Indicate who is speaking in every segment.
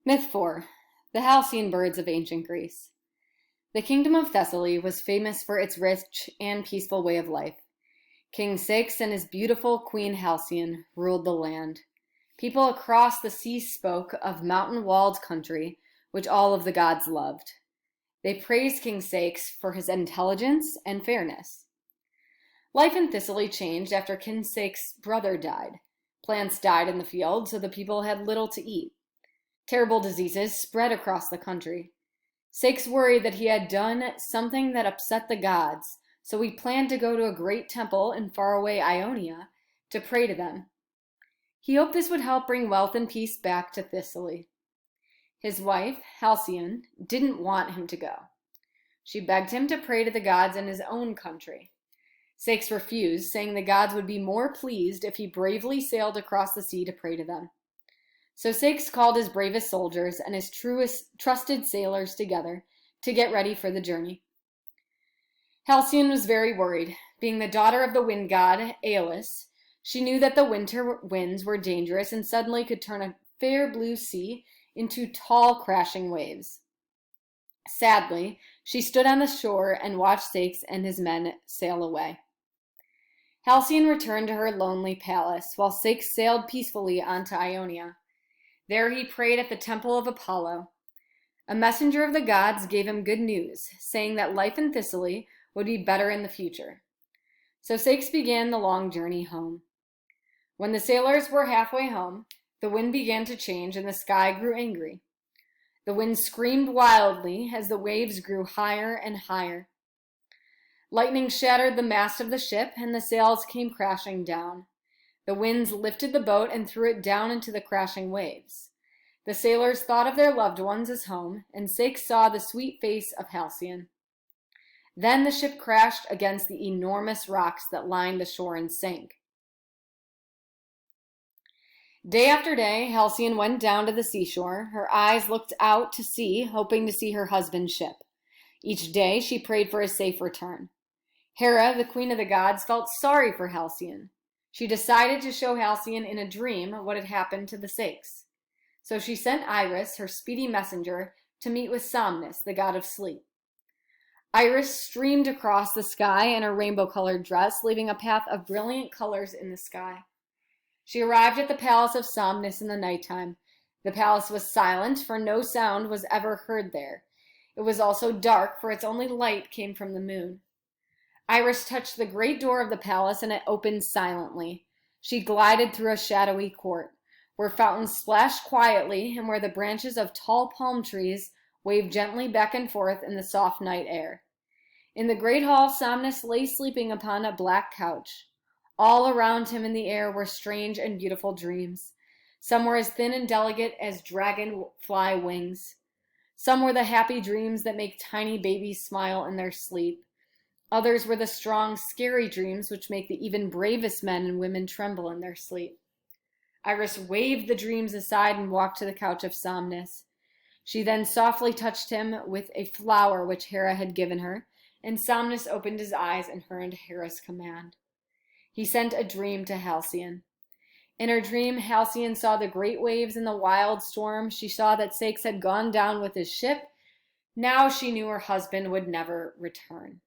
Speaker 1: Myth 4. The Halcyon Birds of Ancient Greece. The kingdom of Thessaly was famous for its rich and peaceful way of life. King Ceyx and his beautiful queen Halcyon ruled the land. People across the sea spoke of mountain-walled country, which all of the gods loved. They praised King Ceyx for his intelligence and fairness. Life in Thessaly changed after King Ceyx's brother died. Plants died in the field, so the people had little to eat. Terrible diseases spread across the country. Ceyx worried that he had done something that upset the gods, so he planned to go to a great temple in faraway Ionia to pray to them. He hoped this would help bring wealth and peace back to Thessaly. His wife, Halcyon, didn't want him to go. She begged him to pray to the gods in his own country. Ceyx refused, saying the gods would be more pleased if he bravely sailed across the sea to pray to them. So Ceyx called his bravest soldiers and his trusted sailors together to get ready for the journey. Halcyon was very worried. Being the daughter of the wind god, Aeolus, she knew that the winter winds were dangerous and suddenly could turn a fair blue sea into tall, crashing waves. Sadly, she stood on the shore and watched Ceyx and his men sail away. Halcyon returned to her lonely palace, while Ceyx sailed peacefully onto Ionia. There he prayed at the temple of Apollo. A messenger of the gods gave him good news, saying that life in Thessaly would be better in the future. So Ceyx began the long journey home. When the sailors were halfway home, the wind began to change and the sky grew angry. The wind screamed wildly as the waves grew higher and higher. Lightning shattered the mast of the ship and the sails came crashing down. The winds lifted the boat and threw it down into the crashing waves. The sailors thought of their loved ones as home, and Ceyx saw the sweet face of Halcyon. Then the ship crashed against the enormous rocks that lined the shore and sank. Day after day, Halcyon went down to the seashore. Her eyes looked out to sea, hoping to see her husband's ship. Each day, she prayed for a safe return. Hera, the queen of the gods, felt sorry for Halcyon. She decided to show Halcyon in a dream what had happened to the Ceyx. So she sent Iris, her speedy messenger, to meet with Somnus, the god of sleep. Iris streamed across the sky in a rainbow-colored dress, leaving a path of brilliant colors in the sky. She arrived at the palace of Somnus in the nighttime. The palace was silent, for no sound was ever heard there. It was also dark, for its only light came from the moon. Iris touched the great door of the palace and it opened silently. She glided through a shadowy court, where fountains splashed quietly and where the branches of tall palm trees waved gently back and forth in the soft night air. In the great hall, Somnus lay sleeping upon a black couch. All around him in the air were strange and beautiful dreams. Some were as thin and delicate as dragonfly wings. Some were the happy dreams that make tiny babies smile in their sleep. Others were the strong, scary dreams which make the even bravest men and women tremble in their sleep. Iris waved the dreams aside and walked to the couch of Somnus. She then softly touched him with a flower which Hera had given her, and Somnus opened his eyes and heard Hera's command. He sent a dream to Halcyon. In her dream, Halcyon saw the great waves and the wild storm. She saw that Ceyx had gone down with his ship. Now she knew her husband would never return.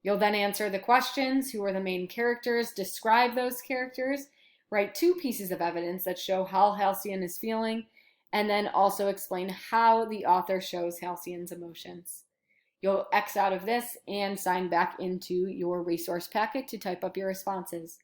Speaker 1: You'll then answer the questions: who are the main characters, describe those characters, write 2 pieces of evidence that show how Halcyon is feeling, and then also explain how the author shows Halcyon's emotions. You'll X out of this and sign back into your resource packet to type up your responses.